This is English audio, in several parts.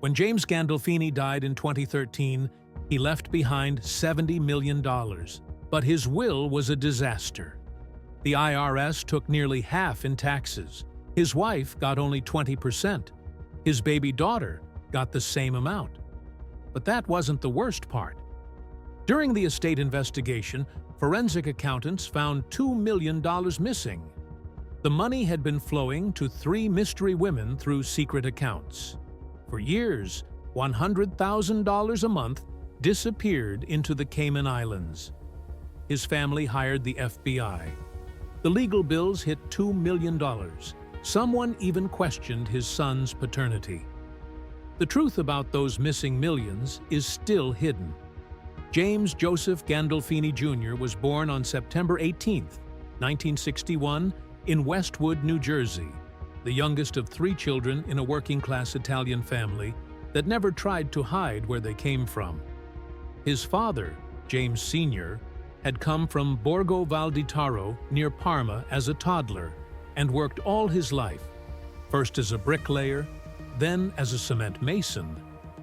When James Gandolfini died in 2013, he left behind $70 million, but his will was a disaster. The IRS took nearly half in taxes. His wife got only 20%. His baby daughter got the same amount. But that wasn't the worst part. During the estate investigation, forensic accountants found $2 million missing. The money had been flowing to 3 mystery women through secret accounts. For years, $100,000 a month disappeared into the Cayman Islands. His family hired the FBI. The legal bills hit $2 million. Someone even questioned his son's paternity. The truth about those missing millions is still hidden. James Joseph Gandolfini Jr. was born on September 18, 1961, in Westwood, New Jersey, the youngest of 3 children in a working-class Italian family that never tried to hide where they came from. His father, James Sr., had come from Borgo Val di Taro near Parma as a toddler and worked all his life, first as a bricklayer, then as a cement mason,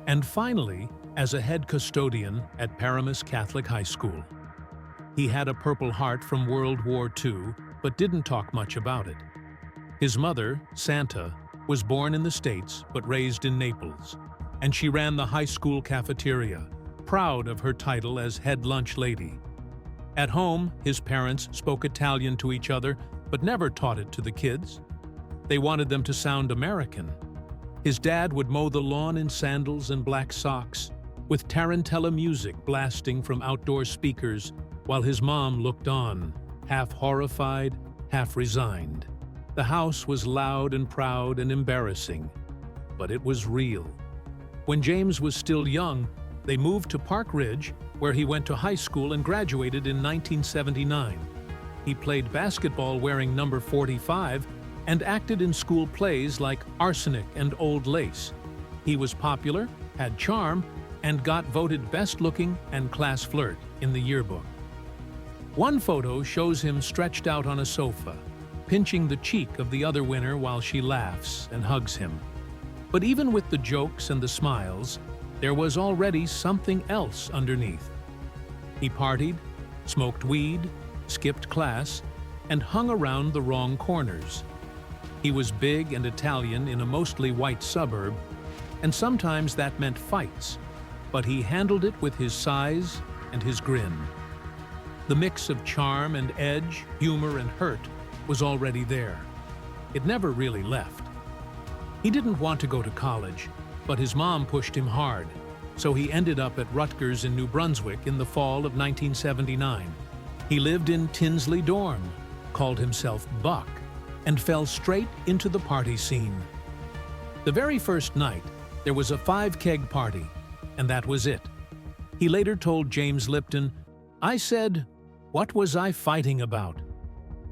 and finally as a head custodian at Paramus Catholic High School. He had a Purple Heart from World War II, but didn't talk much about it. His mother, Santa, was born in the States but raised in Naples, and she ran the high school cafeteria, proud of her title as head lunch lady. At home, his parents spoke Italian to each other but never taught it to the kids. They wanted them to sound American. His dad would mow the lawn in sandals and black socks, with tarantella music blasting from outdoor speakers, while his mom looked on, half horrified, half resigned. The house was loud and proud and embarrassing, but it was real. When James was still young, they moved to Park Ridge, where he went to high school and graduated in 1979. He played basketball wearing number 45 and acted in school plays like Arsenic and Old Lace. He was popular, had charm, and got voted best looking and class flirt in the yearbook. One photo shows him stretched out on a sofa, pinching the cheek of the other winner while she laughs and hugs him. But even with the jokes and the smiles, there was already something else underneath. He partied, smoked weed, skipped class, and hung around the wrong corners. He was big and Italian in a mostly white suburb, and sometimes that meant fights, but he handled it with his size and his grin. The mix of charm and edge, humor and hurt was already there. It never really left. He didn't want to go to college, but his mom pushed him hard, so he ended up at Rutgers in New Brunswick in the fall of 1979. He lived in Tinsley dorm, called himself Buck, and fell straight into the party scene. The very first night, there was a 5-keg party, and that was it. He later told James Lipton, "I said, what was I fighting about?"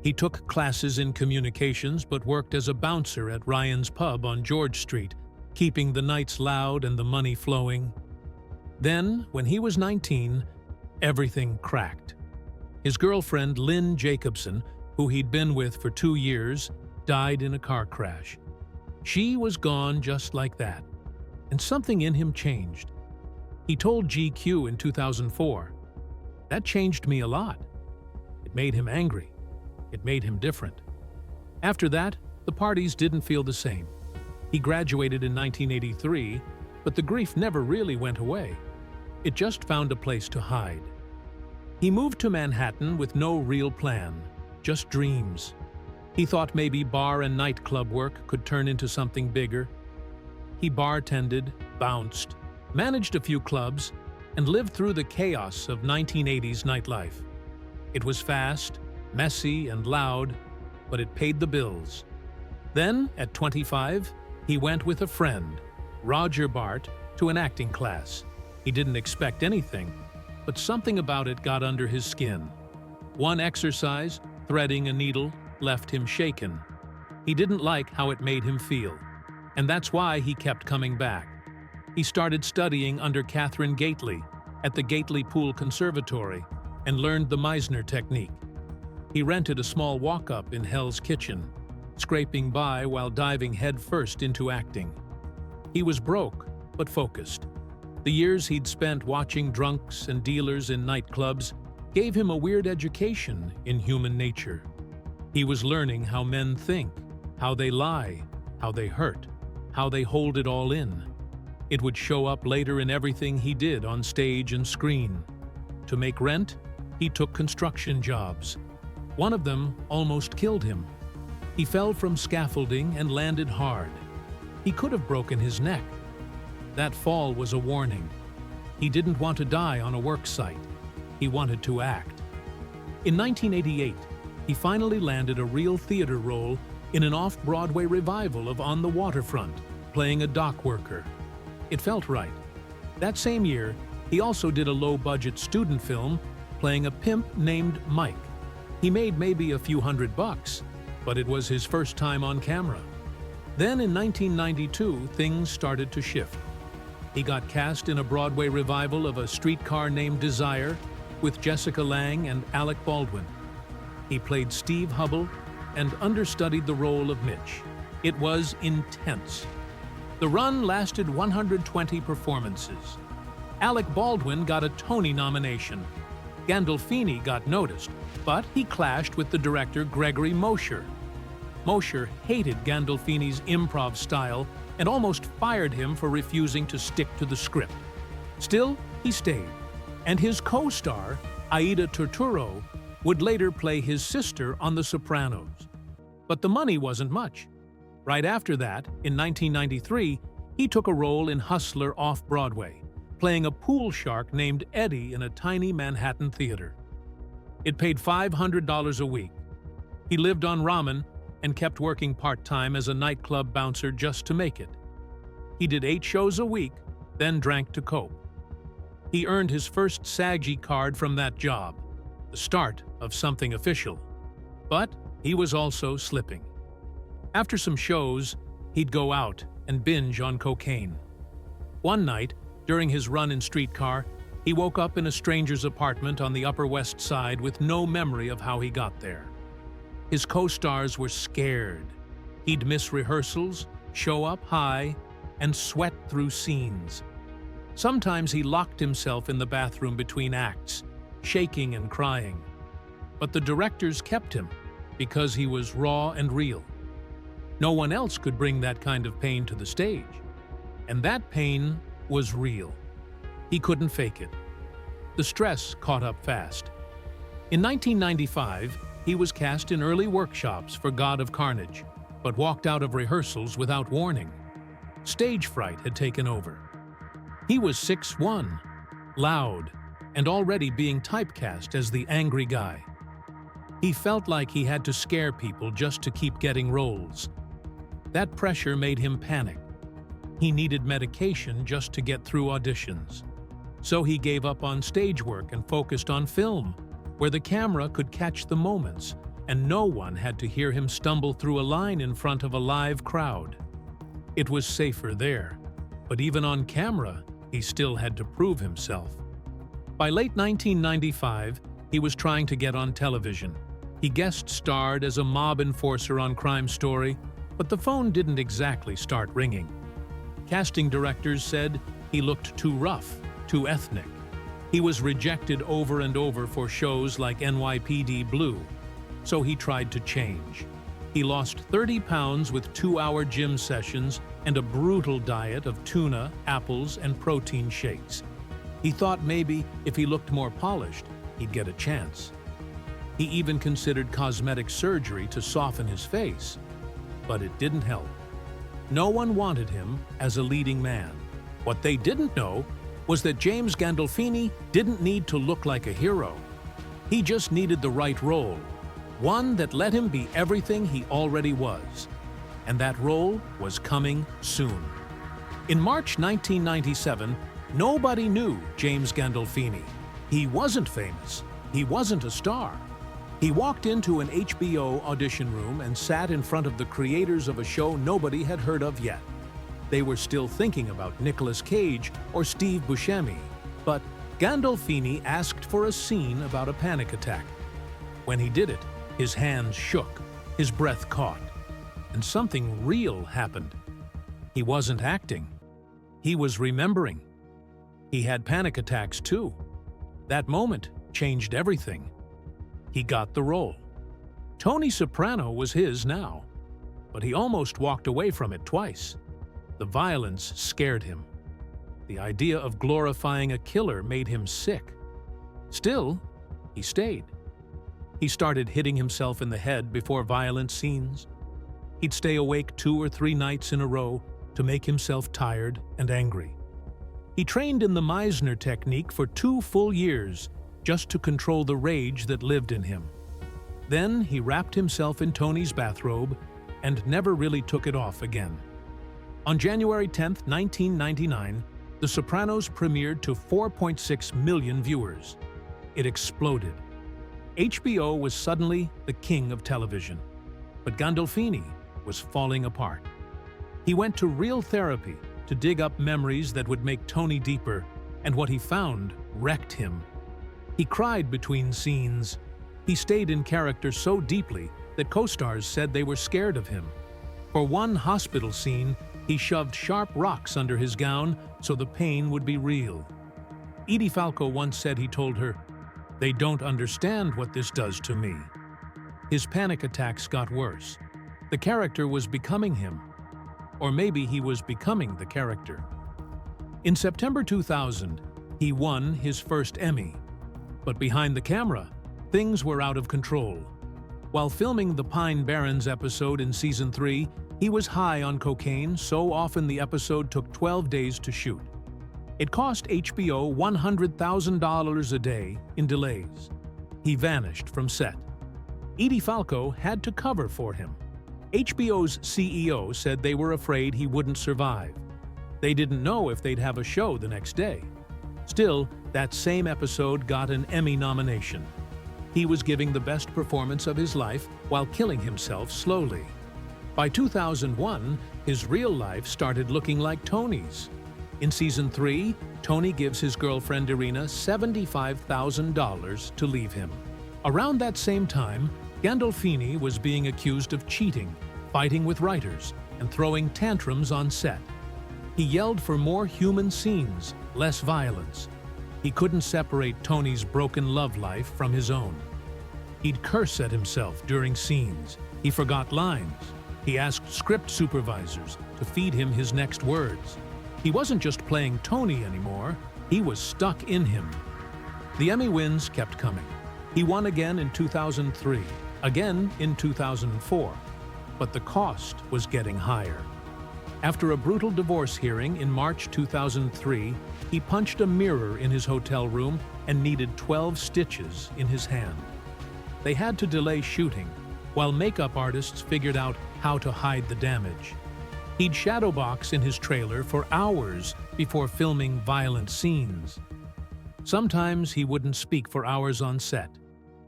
He took classes in communications but worked as a bouncer at Ryan's Pub on George Street, keeping the nights loud and the money flowing. Then, when he was 19, everything cracked. His girlfriend, Lynn Jacobson, who he'd been with for 2 years, died in a car crash. She was gone just like that, and something in him changed. He told GQ in 2004, "That changed me a lot." It made him angry. It made him different. After that, the parties didn't feel the same. He graduated in 1983, but the grief never really went away. It just found a place to hide. He moved to Manhattan with no real plan, just dreams. He thought maybe bar and nightclub work could turn into something bigger. He bartended, bounced, managed a few clubs, and lived through the chaos of 1980s nightlife. It was fast, messy, and loud, but it paid the bills. Then, at 25, he went with a friend, Roger Bart, to an acting class. He didn't expect anything, but something about it got under his skin. One exercise, threading a needle, left him shaken. He didn't like how it made him feel, and that's why he kept coming back. He started studying under Catherine Gately at the Gately Pool Conservatory and learned the Meisner technique. He rented a small walk-up in Hell's Kitchen, scraping by while diving headfirst into acting. He was broke, but focused. The years he'd spent watching drunks and dealers in nightclubs gave him a weird education in human nature. He was learning how men think, how they lie, how they hurt, how they hold it all in. It would show up later in everything he did on stage and screen. To make rent, he took construction jobs. One of them almost killed him. He fell from scaffolding and landed hard. He could have broken his neck. That fall was a warning. He didn't want to die on a work site. He wanted to act. In 1988, he finally landed a real theater role in an off-Broadway revival of On the Waterfront, playing a dock worker. It felt right. That same year, he also did a low-budget student film playing a pimp named Mike. He made maybe a few $100, but it was his first time on camera. Then in 1992, things started to shift. He got cast in a Broadway revival of A Streetcar Named Desire with Jessica Lange and Alec Baldwin. He played Steve Hubble and understudied the role of Mitch. It was intense. The run lasted 120 performances. Alec Baldwin got a Tony nomination. Gandolfini got noticed, but he clashed with the director Gregory Mosher. Mosher hated Gandolfini's improv style and almost fired him for refusing to stick to the script. Still, he stayed, and his co-star, Aida Turturro, would later play his sister on The Sopranos. But the money wasn't much. Right after that, in 1993, he took a role in Hustler off-Broadway, playing a pool shark named Eddie in a tiny Manhattan theater. It paid $500 a week. He lived on ramen and kept working part-time as a nightclub bouncer just to make it. He did 8 shows a week, then drank to cope. He earned his first SAG card from that job, the start of something official. But he was also slipping. After some shows, he'd go out and binge on cocaine. One night, during his run in Streetcar, he woke up in a stranger's apartment on the Upper West Side with no memory of how he got there. His co-stars were scared. He'd miss rehearsals, show up high, and sweat through scenes. Sometimes he locked himself in the bathroom between acts, shaking and crying. But the directors kept him because he was raw and real. No one else could bring that kind of pain to the stage. And that pain was real. He couldn't fake it. The stress caught up fast. In 1995, he was cast in early workshops for God of Carnage, but walked out of rehearsals without warning. Stage fright had taken over. He was 6'1", loud, and already being typecast as the angry guy. He felt like he had to scare people just to keep getting roles. That pressure made him panic. He needed medication just to get through auditions. So he gave up on stage work and focused on film, where the camera could catch the moments, and no one had to hear him stumble through a line in front of a live crowd. It was safer there, but even on camera, he still had to prove himself. By late 1995, he was trying to get on television. He guest starred as a mob enforcer on Crime Story, but the phone didn't exactly start ringing. Casting directors said he looked too rough, too ethnic. He was rejected over and over for shows like NYPD Blue, so he tried to change. He lost 30 pounds with 2-hour gym sessions and a brutal diet of tuna, apples, and protein shakes. He thought maybe if he looked more polished, he'd get a chance. He even considered cosmetic surgery to soften his face, but it didn't help. No one wanted him as a leading man. What they didn't know was that James Gandolfini didn't need to look like a hero. He just needed the right role, one that let him be everything he already was. And that role was coming soon. In March 1997, nobody knew James Gandolfini. He wasn't famous. He wasn't a star. He walked into an HBO audition room and sat in front of the creators of a show nobody had heard of yet. They were still thinking about Nicolas Cage or Steve Buscemi, but Gandolfini asked for a scene about a panic attack. When he did it, his hands shook, his breath caught, and something real happened. He wasn't acting. He was remembering. He had panic attacks too. That moment changed everything. He got the role. Tony Soprano was his now, but he almost walked away from it twice. The violence scared him. The idea of glorifying a killer made him sick. Still, he stayed. He started hitting himself in the head before violent scenes. He'd stay awake 2 or 3 nights in a row to make himself tired and angry. He trained in the Meisner technique for 2 full years just to control the rage that lived in him. Then he wrapped himself in Tony's bathrobe and never really took it off again. On January 10, 1999, The Sopranos premiered to 4.6 million viewers. It exploded. HBO was suddenly the king of television. But Gandolfini was falling apart. He went to real therapy to dig up memories that would make Tony deeper, and what he found wrecked him. He cried between scenes. He stayed in character so deeply that co-stars said they were scared of him. For one hospital scene, he shoved sharp rocks under his gown so the pain would be real. Edie Falco once said he told her, "They don't understand what this does to me." His panic attacks got worse. The character was becoming him. Or maybe he was becoming the character. In September 2000, he won his first Emmy. But behind the camera, things were out of control. While filming the Pine Barrens episode in Season 3, he was high on cocaine so often the episode took 12 days to shoot. It cost HBO $100,000 a day in delays. He vanished from set. Edie Falco had to cover for him. HBO's CEO said they were afraid he wouldn't survive. They didn't know if they'd have a show the next day. Still, that same episode got an Emmy nomination. He was giving the best performance of his life while killing himself slowly. By 2001, his real life started looking like Tony's. In Season 3, Tony gives his girlfriend Irina $75,000 to leave him. Around that same time, Gandolfini was being accused of cheating, fighting with writers, and throwing tantrums on set. He yelled for more human scenes, less violence. He couldn't separate Tony's broken love life from his own. He'd curse at himself during scenes. He forgot lines. He asked script supervisors to feed him his next words. He wasn't just playing Tony anymore, he was stuck in him. The Emmy wins kept coming. He won again in 2003, again in 2004, but the cost was getting higher. After a brutal divorce hearing in March 2003, he punched a mirror in his hotel room and needed 12 stitches in his hand. They had to delay shooting, while makeup artists figured out how to hide the damage. He'd shadowbox in his trailer for hours before filming violent scenes. Sometimes he wouldn't speak for hours on set,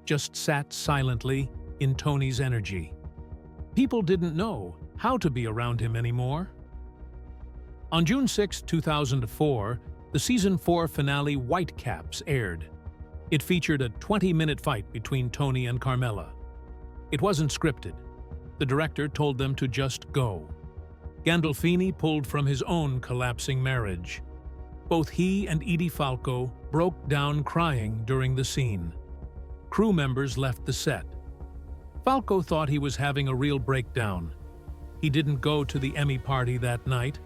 just sat silently in Tony's energy. People didn't know how to be around him anymore. On June 6, 2004, the Season 4 finale Whitecaps aired. It featured a 20-minute fight between Tony and Carmela. It wasn't scripted. The director told them to just go. Gandolfini pulled from his own collapsing marriage. Both he and Edie Falco broke down crying during the scene. Crew members left the set. Falco thought he was having a real breakdown. He didn't go to the Emmy party that night.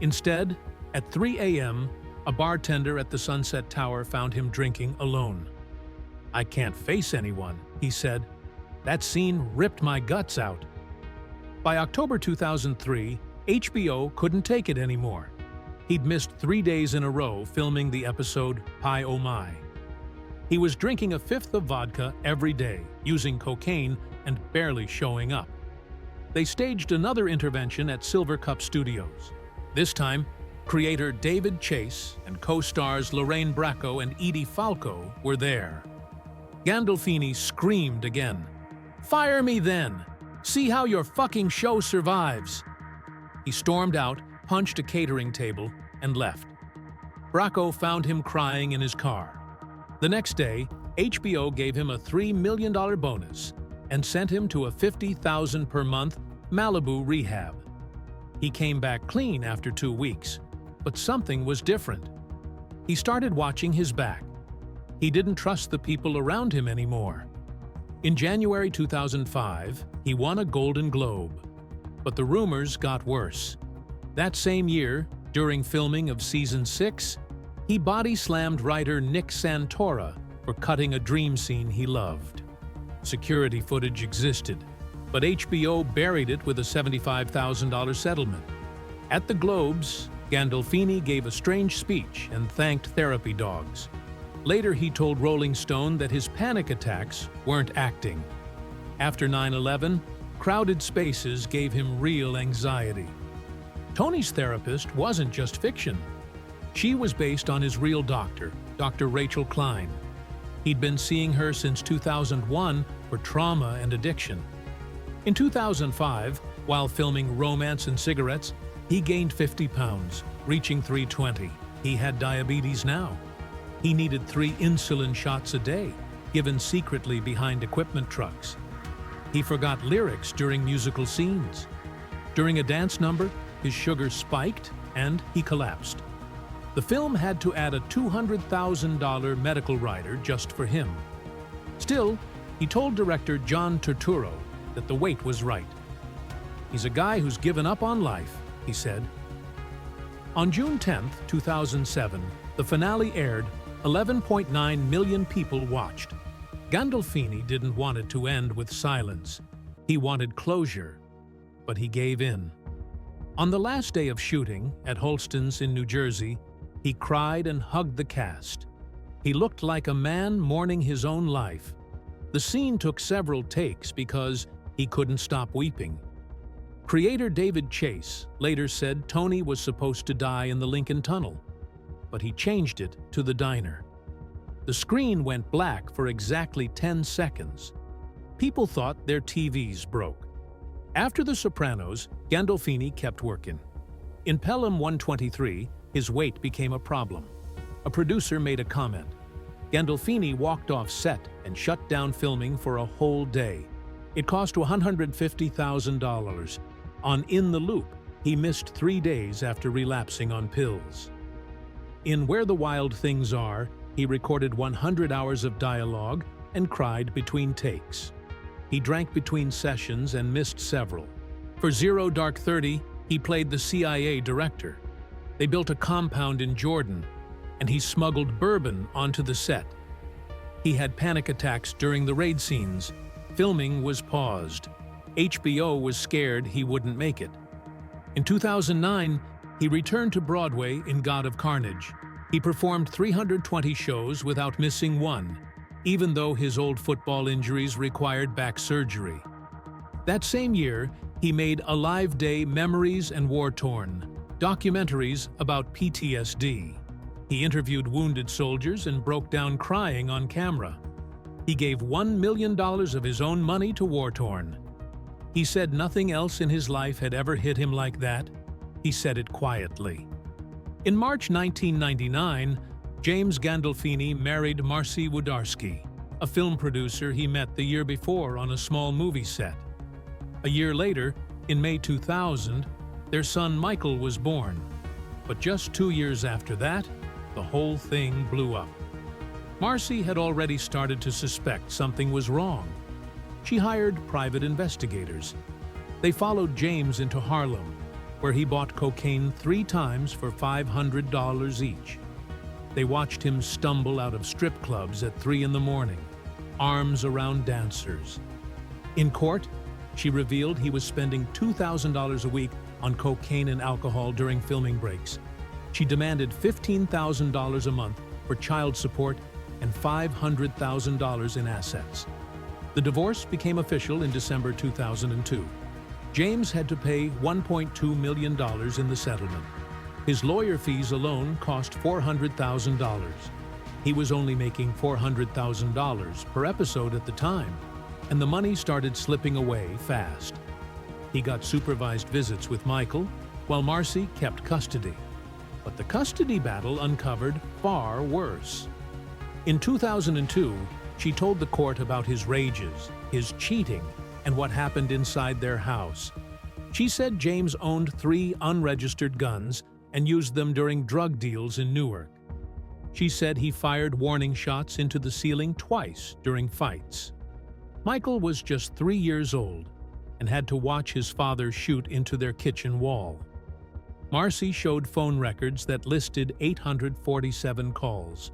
Instead, at 3 a.m., a bartender at the Sunset Tower found him drinking alone. "I can't face anyone," he said. "That scene ripped my guts out." By October 2003, HBO couldn't take it anymore. He'd missed 3 days in a row filming the episode Pie Oh My. He was drinking a fifth of vodka every day, using cocaine, and barely showing up. They staged another intervention at Silver Cup Studios. This time, creator David Chase and co-stars Lorraine Bracco and Edie Falco were there. Gandolfini screamed again, "Fire me then! See how your fucking show survives!" He stormed out, punched a catering table, and left. Bracco found him crying in his car. The next day, HBO gave him a $3 million bonus and sent him to a $50,000 per month Malibu rehab. He came back clean after 2 weeks, But something was different. He started watching his back. He didn't trust the people around him anymore. In January 2005, he won a Golden Globe. But the rumors got worse. That same year, during filming of Season 6, he body-slammed writer Nick Santora for cutting a dream scene he loved. Security footage existed, but HBO buried it with a $75,000 settlement. At the Globes, Gandolfini gave a strange speech and thanked therapy dogs. Later, he told Rolling Stone that his panic attacks weren't acting. After 9/11, crowded spaces gave him real anxiety. Tony's therapist wasn't just fiction. She was based on his real doctor, Dr. Rachel Klein. He'd been seeing her since 2001 for trauma and addiction. In 2005, while filming Romance and Cigarettes, he gained 50 pounds, reaching 320. He had diabetes now. He needed 3 insulin shots a day, given secretly behind equipment trucks. He forgot lyrics during musical scenes. During a dance number, his sugar spiked and he collapsed. The film had to add a $200,000 medical rider just for him. Still, he told director John Turturro that the wait was right. "He's a guy who's given up on life," he said. On June 10, 2007, the finale aired. 11.9 million people watched. Gandolfini didn't want it to end with silence. He wanted closure, but he gave in. On the last day of shooting, at Holston's in New Jersey, he cried and hugged the cast. He looked like a man mourning his own life. The scene took several takes because he couldn't stop weeping. Creator David Chase later said Tony was supposed to die in the Lincoln Tunnel, but he changed it to the diner. The screen went black for exactly 10 seconds. People thought their TVs broke. After The Sopranos, Gandolfini kept working. In Pelham 123, his weight became a problem. A producer made a comment. Gandolfini walked off set and shut down filming for a whole day. It cost $150,000. On In the Loop, he missed 3 days after relapsing on pills. In Where the Wild Things Are, he recorded 100 hours of dialogue and cried between takes. He drank between sessions and missed several. For Zero Dark 30, he played the CIA director. They built a compound in Jordan, and he smuggled bourbon onto the set. He had panic attacks during the raid scenes. Filming was paused. HBO was scared he wouldn't make it. In 2009, he returned to Broadway in God of Carnage. He performed 320 shows without missing one, even though his old football injuries required back surgery. That same year, he made Alive Day Memories and War Torn, documentaries about PTSD. He interviewed wounded soldiers and broke down crying on camera. He gave $1 million of his own money to War Torn. He said nothing else in his life had ever hit him like that. He said it quietly. In March 1999, James Gandolfini married Marcy Włodarski, a film producer he met the year before on a small movie set. A year later, in May 2000, their son Michael was born. But just 2 years after that, the whole thing blew up. Marcy had already started to suspect something was wrong. She hired private investigators. They followed James into Harlem, where he bought cocaine 3 times for $500 each. They watched him stumble out of strip clubs at 3 in the morning, arms around dancers. In court, she revealed he was spending $2,000 a week on cocaine and alcohol during filming breaks. She demanded $15,000 a month for child support and $500,000 in assets. The divorce became official in December 2002. James had to pay $1.2 million in the settlement. His lawyer fees alone cost $400,000. He was only making $400,000 per episode at the time, and the money started slipping away fast. He got supervised visits with Michael, while Marcy kept custody. But the custody battle uncovered far worse. In 2002, she told the court about his rages, his cheating, and what happened inside their house. She said James owned 3 unregistered guns and used them during drug deals in Newark. She said he fired warning shots into the ceiling twice during fights. Michael was just 3 years old and had to watch his father shoot into their kitchen wall. Marcy showed phone records that listed 847 calls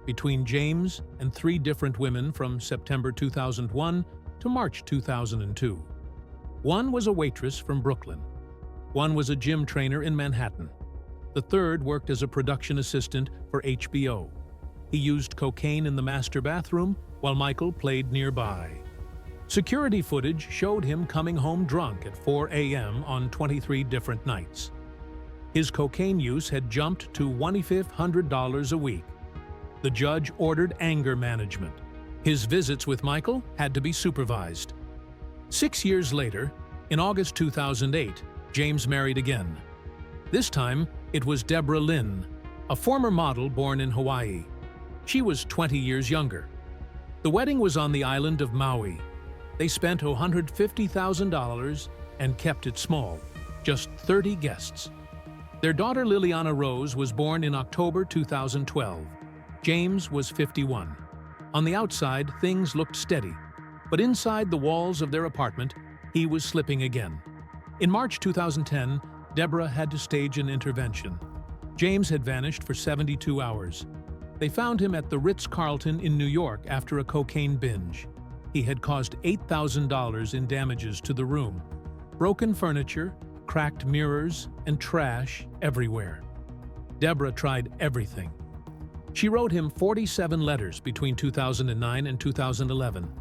between James and 3 different women from September 2001 to March 2002. One was a waitress from Brooklyn. One was a gym trainer in Manhattan. The third worked as a production assistant for HBO. He used cocaine in the master bathroom while Michael played nearby. Security footage showed him coming home drunk at 4 a.m. on 23 different nights. His cocaine use had jumped to $2,500 a week. The judge ordered anger management. His visits with Michael had to be supervised. 6 years later, in August 2008, James married again. This time, it was Deborah Lynn, a former model born in Hawaii. She was 20 years younger. The wedding was on the island of Maui. They spent $150,000 and kept it small, just 30 guests. Their daughter Liliana Rose was born in October 2012. James was 51. On the outside, things looked steady, but inside the walls of their apartment, he was slipping again. In March 2010, Deborah had to stage an intervention. James had vanished for 72 hours. They found him at the Ritz-Carlton in New York after a cocaine binge. He had caused $8,000 in damages to the room. Broken furniture, cracked mirrors, and trash everywhere. Deborah tried everything. She wrote him 47 letters between 2009 and 2011.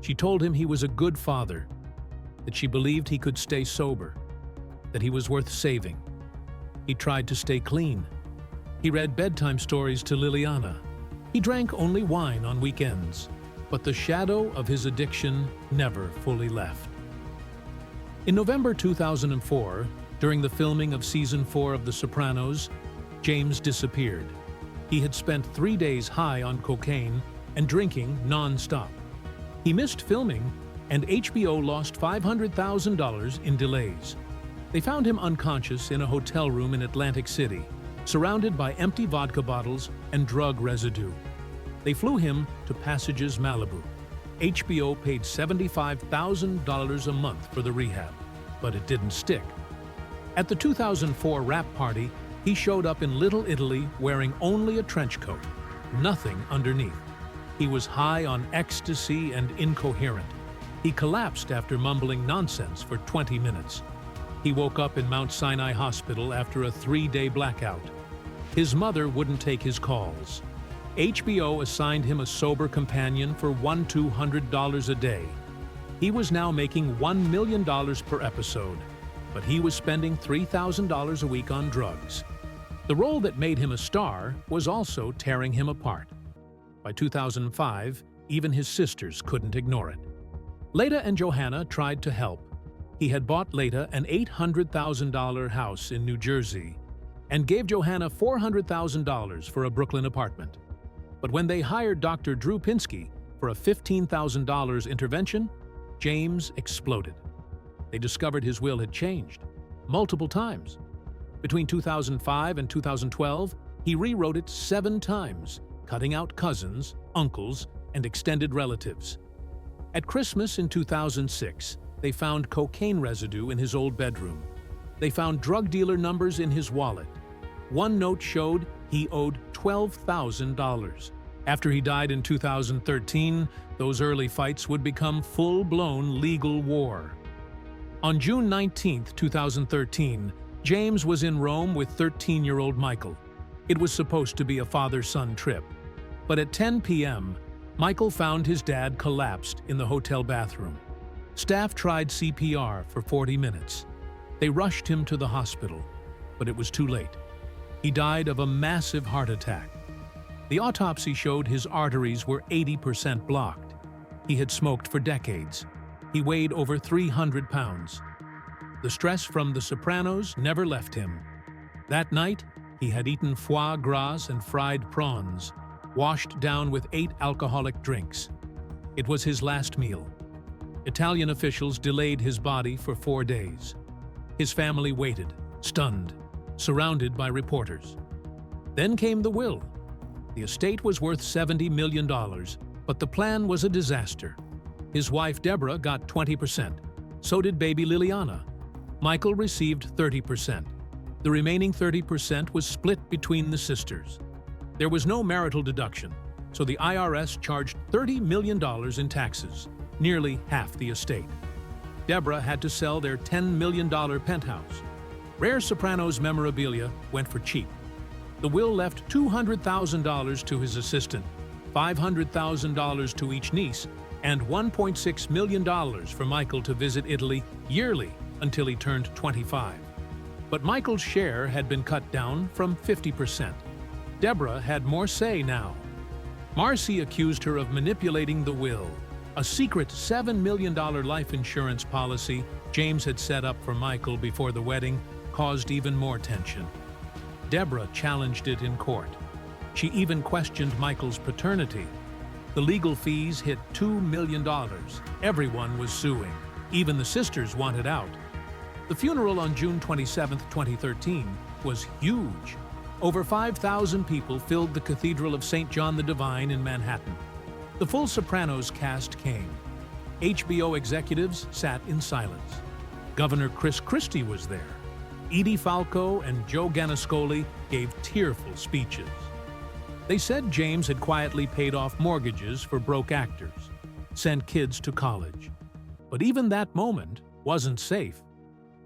She told him he was a good father, that she believed he could stay sober, that he was worth saving. He tried to stay clean. He read bedtime stories to Liliana. He drank only wine on weekends, but the shadow of his addiction never fully left. In November 2004, during the filming of Season 4 of The Sopranos, James disappeared. He had spent 3 days high on cocaine and drinking non-stop. He missed filming, and HBO lost $500,000 in delays. They found him unconscious in a hotel room in Atlantic City, surrounded by empty vodka bottles and drug residue. They flew him to Passages, Malibu. HBO paid $75,000 a month for the rehab, but it didn't stick. At the 2004 wrap party, he showed up in Little Italy wearing only a trench coat, nothing underneath. He was high on ecstasy and incoherent. He collapsed after mumbling nonsense for 20 minutes. He woke up in Mount Sinai Hospital after a 3-day blackout. His mother wouldn't take his calls. HBO assigned him a sober companion for $200 a day. He was now making $1 million per episode, but he was spending $3,000 a week on drugs. The role that made him a star was also tearing him apart. By 2005, even his sisters couldn't ignore it. Leda and Johanna tried to help. He had bought Leda an $800,000 house in New Jersey and gave Johanna $400,000 for a Brooklyn apartment. But when they hired Dr. Drew Pinsky for a $15,000 intervention, James exploded. They discovered his will had changed multiple times. Between 2005 and 2012, he rewrote it 7 times, cutting out cousins, uncles, and extended relatives. At Christmas in 2006, they found cocaine residue in his old bedroom. They found drug dealer numbers in his wallet. One note showed he owed $12,000. After he died in 2013, those early fights would become full-blown legal war. On June 19, 2013, James was in Rome with 13-year-old Michael. It was supposed to be a father-son trip. But at 10 p.m., Michael found his dad collapsed in the hotel bathroom. Staff tried CPR for 40 minutes. They rushed him to the hospital, but it was too late. He died of a massive heart attack. The autopsy showed his arteries were 80% blocked. He had smoked for decades. He weighed over 300 pounds. The stress from The Sopranos never left him. That night, he had eaten foie gras and fried prawns, washed down with 8 alcoholic drinks. It was his last meal. Italian officials delayed his body for 4 days. His family waited, stunned. surrounded by reporters. Then came the will. The estate was worth $70 million, but the plan was a disaster. His wife Deborah got 20%. So did baby Liliana. Michael received 30%. The remaining 30% was split between the sisters. There was no marital deduction, so the IRS charged $30 million in taxes, nearly half the estate. Deborah had to sell their $10 million penthouse. Rare Sopranos memorabilia went for cheap. The will left $200,000 to his assistant, $500,000 to each niece, and $1.6 million for Michael to visit Italy yearly until he turned 25. But Michael's share had been cut down from 50%. Deborah had more say now. Marcy accused her of manipulating the will. A secret $7 million life insurance policy James had set up for Michael before the wedding caused even more tension. Deborah challenged it in court. She even questioned Michael's paternity. The legal fees hit $2 million. Everyone was suing. Even the sisters wanted out. The funeral on June 27, 2013, was huge. Over 5,000 people filled the Cathedral of St. John the Divine in Manhattan. The full Sopranos cast came. HBO executives sat in silence. Governor Chris Christie was there. Edie Falco and Joe Ganascoli gave tearful speeches. They said James had quietly paid off mortgages for broke actors, sent kids to college. But even that moment wasn't safe.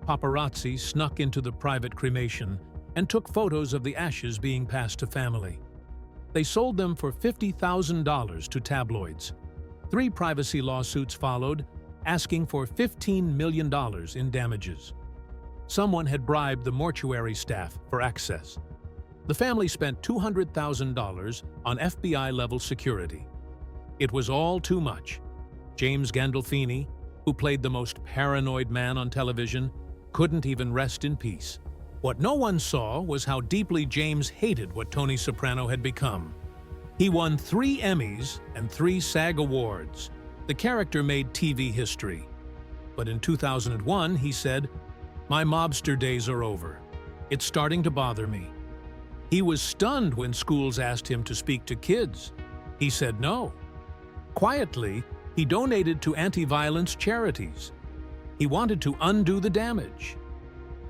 Paparazzi snuck into the private cremation and took photos of the ashes being passed to family. They sold them for $50,000 to tabloids. 3 privacy lawsuits followed, asking for $15 million in damages. Someone had bribed the mortuary staff for access. The family spent $200,000 on FBI-level security. It was all too much. James Gandolfini, who played the most paranoid man on television, couldn't even rest in peace. What no one saw was how deeply James hated what Tony Soprano had become. He won 3 Emmys and 3 SAG Awards. The character made TV history. But in 2001, he said, "My mobster days are over. It's starting to bother me." He was stunned when schools asked him to speak to kids. He said no. Quietly, he donated to anti-violence charities. He wanted to undo the damage.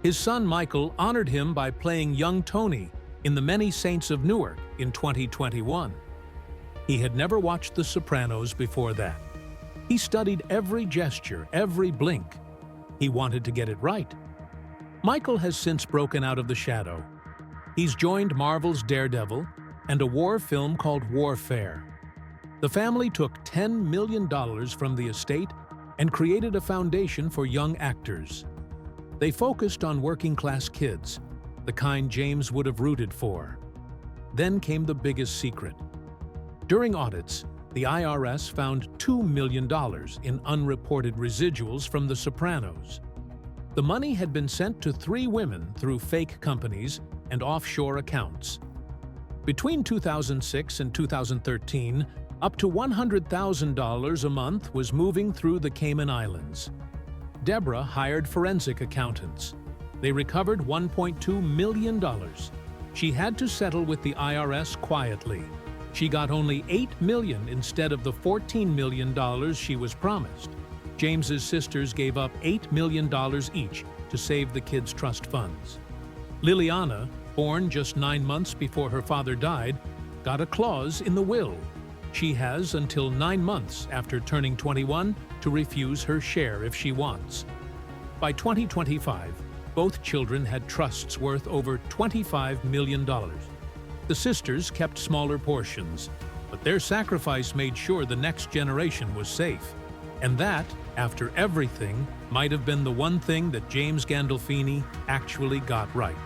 His son Michael honored him by playing young Tony in The Many Saints of Newark in 2021. He had never watched The Sopranos before that. He studied every gesture, every blink. He wanted to get it right. Michael has since broken out of the shadow. He's joined Marvel's Daredevil and a war film called Warfare. The family took $10 million from the estate and created a foundation for young actors. They focused on working-class kids, the kind James would have rooted for. Then came the biggest secret. During audits, the IRS found $2 million in unreported residuals from The Sopranos. The money had been sent to 3 women through fake companies and offshore accounts. Between 2006 and 2013, up to $100,000 a month was moving through the Cayman Islands. Deborah hired forensic accountants. They recovered $1.2 million. She had to settle with the IRS quietly. She got only $8 million instead of the $14 million she was promised. James's sisters gave up $8 million each to save the kids' trust funds. Liliana, born just 9 months before her father died, got a clause in the will. She has until 9 months after turning 21 to refuse her share if she wants. By 2025, both children had trusts worth over $25 million. The sisters kept smaller portions, but their sacrifice made sure the next generation was safe. And that, after everything, might have been the one thing that James Gandolfini actually got right.